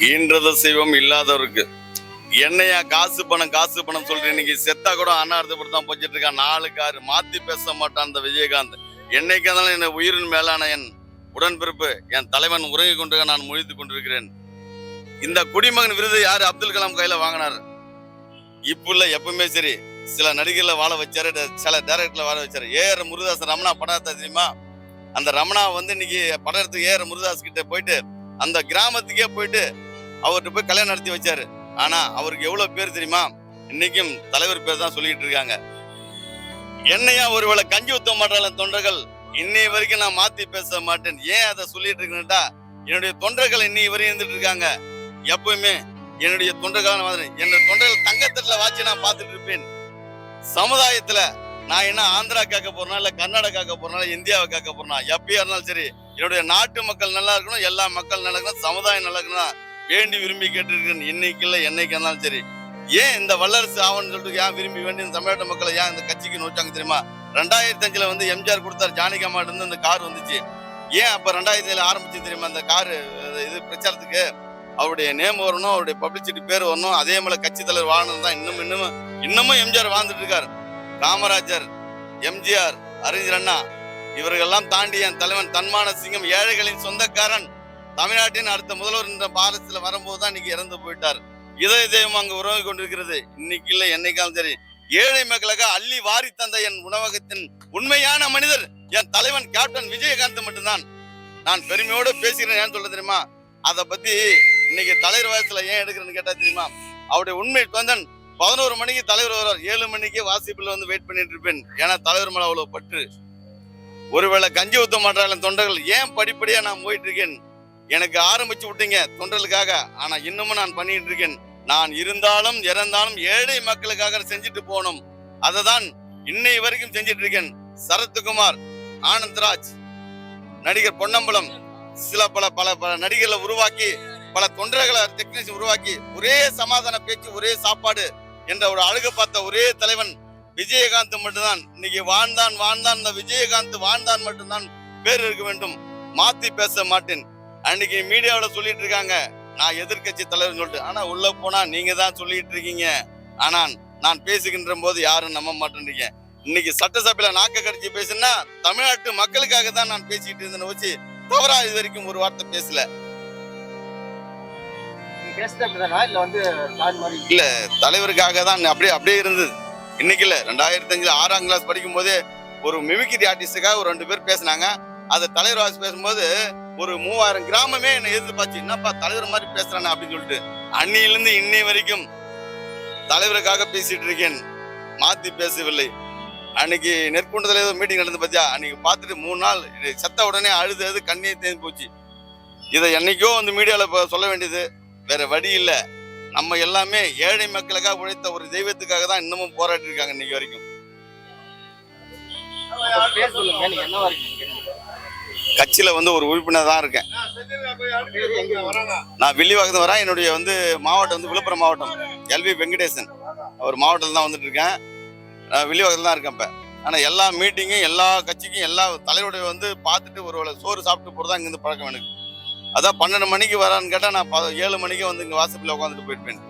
ஈன்றத செய்வோம் இல்லாதவருக்கு என்னையா காசு பணம் சொல்றேன். இன்னைக்கு செத்தா கூட அண்ணா அர்த்தப்பட்டு தான் போச்சிட்டு இருக்கான். 4 காரு மாத்தி பேச மாட்டான் அந்த விஜயகாந்த். என்னைக்கு இருந்தாலும் என்ன உயிரின் மேலான என் உடன்பிறப்பு என் தலைவன் உறங்கி கொண்டு நான் முழித்துக் கொண்டிருக்கிறேன். இந்த குடிமகன் விருது யாரு அப்துல் கலாம் கையில வாங்கினார்? இப்ப இல்ல, எப்பவுமே சரி. சில நடிகர்ல வாழ வச்சாரு, சில டைரக்டர்ல வாழ வச்சாரு. ஏஆர் முருகதாஸ் ரமணா படம் தெரியுமா? அந்த ரமணா இன்னைக்கு படம் எடுத்து ஏஆர் முருகதாஸ் கிட்ட போயிட்டு அந்த கிராமத்துக்கே போயிட்டு அவர்கிட்ட போய் கல்யாணம் நடத்தி வச்சாரு. ஆனா அவருக்கு எவ்வளவு பேர் தெரியுமா? இன்னைக்கும் தலைவர் பேர் தான் சொல்லிட்டு இருக்காங்க. என்னையா ஒருவேளை கஞ்சி ஊத்த மாட்டாள தொண்டர்கள் இன்னை வரைக்கும் நான் மாத்தி பேச மாட்டேன். ஏன் அதை சொல்லிட்டு இருக்கேன்டா, என்னுடைய தொண்டர்கள் இன்னை வரையும் இருந்துட்டு இருக்காங்க. எப்பவுமே என்னுடைய தொண்டர்களான மாதிரி என்னுடைய தொண்டர்கள் தங்கத்தட்டுல வாட்சி நான் பார்த்துட்டு இருப்பேன். சமுதாயத்துல நான் என்ன ஆந்திரா கேட்க போறேனா, இல்ல கர்நாடகா கேட்க போறேனா, இந்தியாவை கேட்க போறேனா, எப்பயா இருந்தாலும் சரி என்னுடைய நாட்டு மக்கள் நல்லா இருக்கணும், எல்லா மக்கள் நல்லா இருக்கணும், சமுதாயம் நல்லா இருக்கணும் வேண்டி விரும்பி கேட்டு இன்னைக்கு இல்ல என்னைக்கு இருந்தாலும் சரி. ஏன் இந்த வல்லரசு ஆவணம் சொல்லிட்டு ஏன் விரும்பி வேண்டி தமிழ்நாட்டு மக்களை ஏன் இந்த கட்சிக்கு நோச்சாங்க தெரியுமா? 2005 எம்ஜிஆர் கொடுத்தாரு, ஜானகி அம்மா இருந்து இந்த கார் வந்துச்சு. ஏன் அப்ப 2007 ஆரம்பிச்சு தெரியுமா? அந்த காரு இது பிரச்சாரத்துக்கு அவருடைய நேம் வரணும், அவருடைய பப்ளிசிட்டி பேர் வரணும். அதே போல கட்சி தலைவர் வாழணும் தான் இன்னமும் எம்ஜிஆர் வாழ்ந்துட்டு இருக்காரு. காமராஜர், எம்ஜிஆர், அறிஞர் அண்ணா இவர்களெல்லாம் தாண்டி என் தலைவன் தன்மான சிங்கம், ஏழைகளின் சொந்தக்காரன், தமிழ்நாட்டின் அடுத்த முதல்வர் என்ற பாரதத்துல வரும்போதுதான் இன்னைக்கு இறந்து போயிட்டார். இதய தெய்வம் அங்கு உறவு கொண்டிருக்கிறது. இன்னைக்கு இல்ல என்னைக்காலும் சரி. ஏழை மக்களுக்கு அள்ளி வாரி தந்த என் உணவகத்தின் உண்மையான மனிதர் என் தலைவன் கேப்டன் விஜயகாந்த் மட்டும்தான். நான் பெருமையோடு பேசுகிறேன். ஏன் சொல்ல தெரியுமா? அதை பத்தி இன்னைக்கு தலைவர் வயசுல ஏன் எடுக்கிறேன்னு கேட்டா தெரியுமா? அவருடைய உண்மை தொந்தன் 11 மணிக்கு தலைவர் வருவார், 7 மணிக்கு வாசிப்புல வெயிட் பண்ணிட்டு இருப்பேன். ஏன்னா தலைவர் மேல அவ்வளவு பற்று. ஒருவேளை கஞ்சி ஊத்த மாட்டாள தொண்டர்கள் ஏன் படிப்படியா நான் போயிட்டு இருக்கேன். எனக்கு ஆரம்பிச்சு விட்டீங்க தொண்டர்களுக்காக, ஆனா இன்னமும் நான் பண்ணிட்டு இருக்கேன். நான் இருந்தாலும் இறந்தாலும் ஏழை மக்களுக்காக செஞ்சுட்டு போகணும். அதை தான் இன்னை வரைக்கும் செஞ்சிட்டு இருக்கேன். சரத்குமார், ஆனந்த்ராஜ், நடிகர் பொன்னம்பலம், சில பல நடிகர்களை உருவாக்கி, பல தொண்டர்களை டெக்னீஷியன் உருவாக்கி, ஒரே சமாதான பேச்சு, ஒரே சாப்பாடு என்ற ஒரு அழகு பார்த்த ஒரே தலைவன் விஜயகாந்த் மட்டும்தான். இன்னைக்கு வாழ்ந்தான் இந்த விஜயகாந்த் வாழ்ந்தான் மட்டும்தான் பேர் இருக்க வேண்டும். மாத்தி பேச மாட்டேன். அன்னைக்கு மீடியாவில் சொல்லிட்டு இருக்காங்க நான் எதிர்கட்சி தலைவர் சொல்லிட்டு. ஆனா உள்ள போனா நீங்க தான் சொல்லிட்டு இருக்கீங்க. ஆனா நான் பேசுகின்ற போது யாரும் நம்ப மாட்டேன்றீங்க. இன்னைக்கு சட்டசபையில நாக்க கடிச்சு பேசுனா தமிழ்நாட்டு மக்களுக்காக தான் நான் பேசிட்டு இருந்தேன்னு வச்சு தவறா இது வரைக்கும் ஒரு வார்த்தை பேசல. இல்ல, தலைவருக்காக தான் அப்படியே இருந்தது. இன்னைக்கு இல்ல, 2005 6ஆம் கிளாஸ் படிக்கும் போதே ஒரு மிமிக்ரி ஆர்டிஸ்டுக்காக ஒரு 2 பேர் பேசினாங்க. அது தலைவர் வாசி பேசும்போது ஒரு 3000 கிராமமே என்னை எதிர்பார்த்து, என்னப்பா தலைவர் மாதிரி பேசுறானே அப்படின்னு சொல்லிட்டு. அன்னியிலிருந்து இன்னை வரைக்கும் தலைவருக்காக பேசிட்டு இருக்கேன், மாத்தி பேசவில்லை. அன்னைக்கு நெற்குண்டத்துல ஏதோ மீட்டிங் நடந்து பார்த்தியா? அன்னைக்கு பார்த்துட்டு 3 நாள் செத்த உடனே அழுது கண்ணே தேர்ந்து போச்சு. இதை என்னைக்கோ மீடியால சொல்ல வேண்டியது, வேற வழி இல்லை. நம்ம எல்லாமே ஏழை மக்களுக்காக உழைத்த ஒரு தெய்வத்துக்காக தான் இன்னமும் போராட்டி இருக்காங்க இன்னைக்கு வரைக்கும். கட்சியில ஒரு உறுப்பினர் தான் இருக்கேன். நான் வில்லிவாக்கத்துல வரேன். என்னுடைய மாவட்டம் விழுப்புரம் மாவட்டம், எல்வி வெங்கடேசன் அவர் மாவட்டத்தில் தான் வந்துட்டு இருக்கேன். வில்லிவாக்கத்துல தான் இருக்கேன் இப்ப. ஆனா எல்லா மீட்டிங்கும், எல்லா கட்சிக்கும், எல்லா தலைவருடைய பார்த்துட்டு ஒரு சோறு சாப்பிட்டு போறதா இங்கிருந்து பழக்கம் எனக்கு. அதான் 12 மணிக்கு வரான்னு கேட்டா நான் 7 மணிக்கு இங்க வாசப்பில் உட்காந்துட்டு போயிருப்பேன்.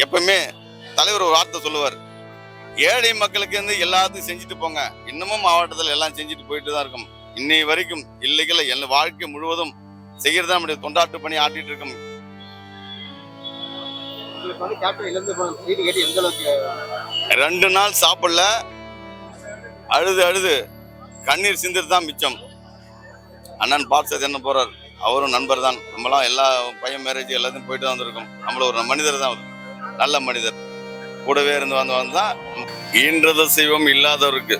எப்பவுமே தலைவர் ஒரு வார்த்தை சொல்லுவார், ஏழை மக்களுக்கு எல்லாத்தையும் செஞ்சுட்டு போங்க. இன்னமும் மாவட்டத்தில் எல்லாம் செஞ்சுட்டு போயிட்டு தான் இருக்கும். இன்னை வரைக்கும் இல்லைகள் என் வாழ்க்கை முழுவதும் செய்யறதா நம்முடைய தொண்டாட்டு பணி ஆட்டிட்டு இருக்கோம். 2 நாள் சாப்பிடல, அழுது கண்ணீர் சிந்திட்டு தான் மிச்சம். அண்ணன் பார்த்து என்ன போறார், அவரும் நண்பர் தான். நம்மளாம் எல்லா பையன் மேரேஜ் எல்லாத்தையும் போயிட்டு வந்திருக்கோம். நம்மள ஒரு மனிதர் தான், நல்ல மனிதர், கூடவே இருந்து வந்தா. ஈன்றத செய்வோம் இல்லாதவருக்கு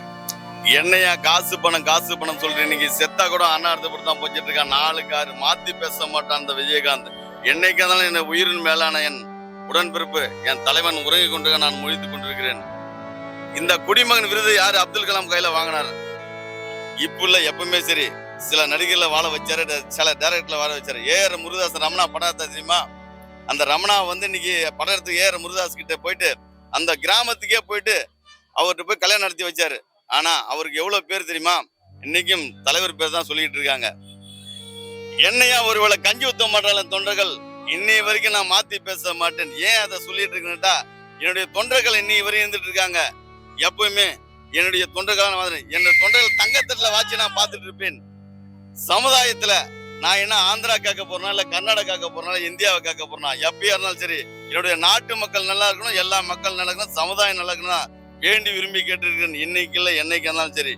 என்னையா காசு பணம் சொல்றேன். இன்னைக்கு செத்தா கூட அண்ணா அர்த்தப்பட்டு தான் போச்சிட்டு இருக்கான். 4 காரு மாத்தி பேச மாட்டான் அந்த விஜயகாந்த். என்னைக்கு இருந்தாலும் என்ன உயிரின் மேலான என் உடன்பிறப்பு என் தலைவன் உறங்கி கொண்டு நான் முழித்துக் கொண்டிருக்கிறேன். இந்த குடிமகன் விருது யாரு அப்துல் கலாம் கையில வாங்கினார்? இப்ப இல்ல, எப்பவுமே சரி. சில நடிகர்ல வாழ வச்சாரு, சில டைரக்டர்ல வாழ வச்சாரு. ஏஆர் முருகதாஸ் ரமணா படம் தெரியுமா? அந்த ரமணா இன்னைக்கு படம் எடுத்து ஏஆர் முருகதாஸ் கிட்ட போயிட்டு அந்த கிராமத்துக்கே போயிட்டு அவர்கிட்ட போய் கல்யாணம் நடத்தி வச்சாரு. ஆனா அவருக்கு எவ்வளவு பேர் தெரியுமா? இன்னைக்கும் தலைவர் பேர் தான் சொல்லிட்டு இருக்காங்க. என்னையா ஒருவேளை கஞ்சி ஊத்த மாட்டாள தொண்டர்கள் இன்னை வரைக்கும் நான் மாத்தி பேச மாட்டேன். ஏன் அதை சொல்லிட்டு இருக்கேன்டா, என்னுடைய தொண்டர்கள் இன்னை வரையும் இருந்துட்டு இருக்காங்க. எப்பவுமே என்னுடைய தொண்டர்களான மாதிரி என்னுடைய தொண்டர்கள் தங்கத்தட்டுல வாட்சி நான் பார்த்துட்டு இருப்பேன். சமுதாயத்துல நான் என்ன ஆந்திரா கேட்க போறேனா, இல்ல கர்நாடகா கேட்க போறேனா, இந்தியாவை கேட்க போறேனா, எப்பயா இருந்தாலும் சரி என்னுடைய நாட்டு மக்கள் நல்லா இருக்கணும், எல்லா மக்கள் நல்லா இருக்கணும், சமுதாயம் நல்லா இருக்கணும் வேண்டி விரும்பி கேட்டு இருக்கேன். இன்னைக்கு இல்ல என்னைக்கு இருந்தாலும் சரி.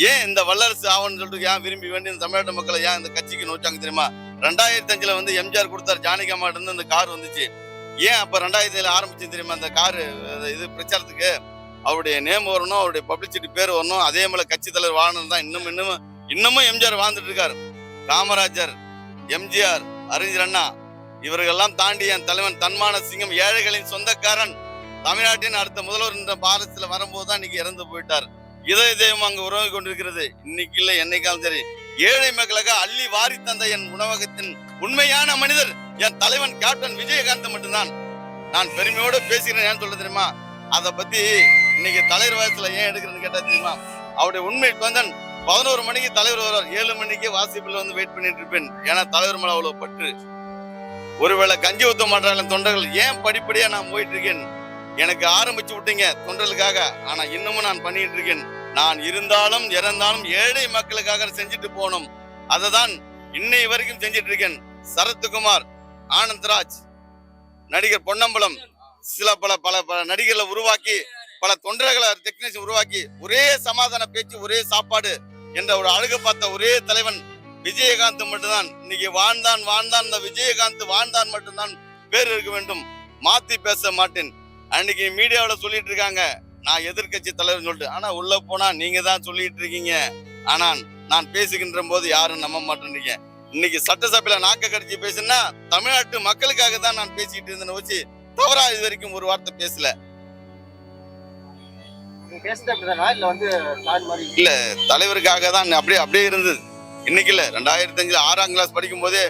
ஏன் இந்த வல்லரசு ஆவன்னு சொல்லிட்டு ஏன் விரும்பி வேண்டி இந்த தமிழ்நாட்டு மக்களை ஏன் இந்த கட்சிக்கு நோச்சாங்க தெரியுமா? 2005 வந்து எம்ஜிஆர் கொடுத்தாரு, ஜானகி அம்மா இருந்து இந்த கார் வந்துச்சு. ஏன் அப்ப 2007 ஆரம்பிச்சு தெரியுமா அந்த காரு இது பிரச்சாரத்துக்கு? அவருடைய நேம் வரணும், அவருடைய பப்ளிசிட்டி பேர் வரணும், அதே போல கட்சி தலைவர் வாழணும் தான். இன்னமும் எம்ஜிஆர் வாழ்ந்துட்டு இருக்காரு. காமராஜர், எம்ஜிஆர், அறிஞர் அண்ணா இவர்களெல்லாம் தாண்டி என் தலைவன் தன்மான சிங்கம், ஏழைகளின் சொந்தக்காரன், தமிழ்நாட்டின் அடுத்த முதல்வர் என்ற பாரதத்துல வரும்போதுதான் இன்னைக்கு இறந்து போயிட்டார். இதய தெய்வம் அங்கு உறவு கொண்டிருக்கிறது. இன்னைக்கு இல்ல என்னைக்காலும் சரி ஏழை மக்களுக்கு அள்ளி வாரி தந்த என் உணவகத்தின் உண்மையான மனிதர் என் தலைவன் கேப்டன் விஜயகாந்த் மட்டும்தான். நான் பெருமையோடு பேசுகிறேன். ஏன் சொல்ல தெரியுமா? அதை பத்தி இன்னைக்கு தலைவர் வயசுல ஏன் எடுக்கிறேன்னு கேட்டா தெரியுமா? அவருடைய உண்மை வந்தன் 11 மணிக்கு தலைவர் வருவார், 7 மணிக்கு வாசிப்பில் வந்து வெயிட் பண்ணிட்டு இருப்பேன். ஏன்னா தலைவர் மேல அவ்வளவு பற்று. ஒருவேளை கஞ்சி ஊத்த மாட்டாங்க தொண்டர்கள் ஏன் படிப்படியா நான் போயிட்டு இருக்கேன். எனக்கு ஆரம்பிச்சு விட்டீங்க தொண்டர்களுக்காக, ஆனா இன்னமும் நான் பண்ணிட்டு இருக்கேன். நான் இருந்தாலும் இறந்தாலும் ஏழை மக்களுக்காக செஞ்சுட்டு போகணும். அததான் இன்னை வரைக்கும் செஞ்சிட்டு இருக்கேன். சரத்குமார், ஆனந்த்ராஜ், நடிகர் பொன்னம்பலம், சில பல நடிகர்களை உருவாக்கி, பல தொண்டர்களை டெக்னீஷியன் உருவாக்கி, ஒரே சமாதான பேச்சு, ஒரே சாப்பாடு என்ற ஒரு அழகு பார்த்த ஒரே தலைவன் விஜயகாந்த் மட்டும்தான். இன்னைக்கு வாழ்ந்தான் இந்த விஜயகாந்த் வாழ்ந்தான் மட்டும்தான் பேர் இருக்க வேண்டும். மாத்தி பேச மாட்டேன். அன்னைக்கு மீடியாவில் சொல்லிட்டு இருக்காங்க நான் எதிர்கட்சி தலைவர் சொல்லிட்டு, ஆனா உள்ள போனா நீங்க தான் சொல்லிட்டு இருக்கீங்க. ஆனா நான் பேசுகின்ற போது யாரும் நம்ப மாட்டேன்றீங்க. இன்னைக்கு சட்டசபையில நாக்க கடிச்சு பேசுனா தமிழ்நாட்டு மக்களுக்காக தான் நான் பேசிட்டு இருந்தேன்னு வச்சு தவறா இது வரைக்கும் ஒரு வார்த்தை பேசல. இல்ல தலைவருக்காக தான் அப்படியே இருந்தது. இன்னைக்கு இல்ல 2005 6ஆம் கிளாஸ் படிக்கும் போதே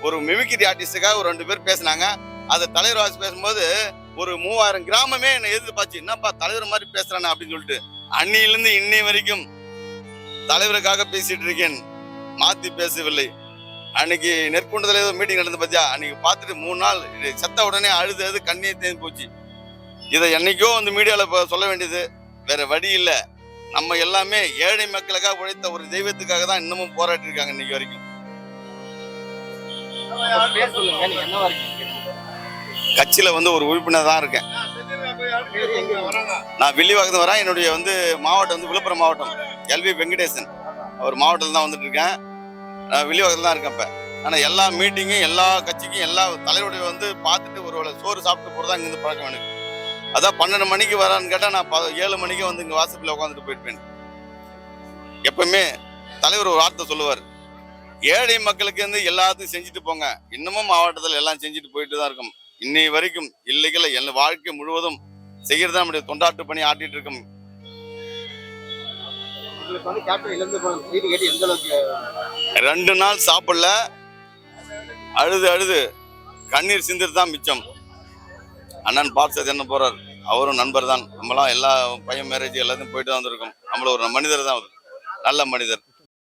ஒரு மிமிக்ரி ஆர்டிஸ்டுக்காக ஒரு 2 பேர் பேசினாங்க. அது தலைவர் வாசி பேசும்போது ஒரு 3000 கிராமமே என்னை எதிர்பார்த்து என்னப்பா தலைவர் மாதிரி பேசுறானே அப்படின்னு சொல்லிட்டு அன்னிலிருந்து இன்னை வரைக்கும் தலைவருக்காக பேசிட்டு இருக்கேன். மாத்தி பேசவில்லை. அன்னைக்கு நெற்குண்டத்துல ஏதோ மீட்டிங் நடந்து பாத்தியா, அன்னைக்கு பார்த்துட்டு 3 நாள் செத்த உடனே அழுது கண்ணீர் தேர்ந்து போச்சு. இதை என்னைக்கோ வந்து மீடியால சொல்ல வேண்டியது, வேற வழி இல்லை. நம்ம எல்லாமே ஏழை மக்களுக்காக உழைத்த ஒரு தெய்வத்துக்காக தான் இன்னமும் போராட்டி இருக்காங்க இன்னைக்கு வரைக்கும். கட்சியில வந்து ஒரு உறுப்பினர் தான் இருக்கேன். நான் வில்லிவாக்கத்துல வரேன். என்னுடைய வந்து மாவட்டம் வந்து விழுப்புரம் மாவட்டம், எல்வி வெங்கடேசன் அவர் மாவட்டத்தில் தான் வந்துட்டு இருக்கேன். வில்லிவாக்கத்துல தான் இருக்கேன் இப்ப. ஆனா எல்லா மீட்டிங்கும் எல்லா கட்சிக்கும் எல்லா தலைவருடைய வந்து பார்த்துட்டு ஒரு சோறு சாப்பிட்டு போறதா இங்கிருந்து பழக்கம் எனக்கு. அதான் 12 மணிக்கு வரான்னு கேட்டா நான் 7 மணிக்கு வந்து இங்க வாசப்பில் உட்காந்துட்டு போயிருப்பேன். எப்பவுமே தலைவர் ஒரு வார்த்தை சொல்லுவார், ஏழை மக்களுக்கு வந்து எல்லாத்தையும் செஞ்சுட்டு போங்க. இன்னமும் மாவட்டத்தில் எல்லாம் செஞ்சுட்டு போயிட்டு தான் இருக்கும். இன்னை வரைக்கும் இல்லைகள் என் வாழ்க்கை முழுவதும் செய்யறதா நம்முடைய தொண்டாட்டு பணி ஆட்டிட்டு இருக்கோம். 2 நாள் சாப்பிடல, அழுது கண்ணீர் சிந்திட்டு தான் மிச்சம். அண்ணன் பார்த்து என்ன போறாரு, அவரும் நண்பர் தான். நம்மளாம் எல்லா பையன் மேரேஜ் எல்லாத்தையும் போயிட்டு தான் வந்திருக்கோம். நம்மள ஒரு மனிதர் தான், நல்ல மனிதர்.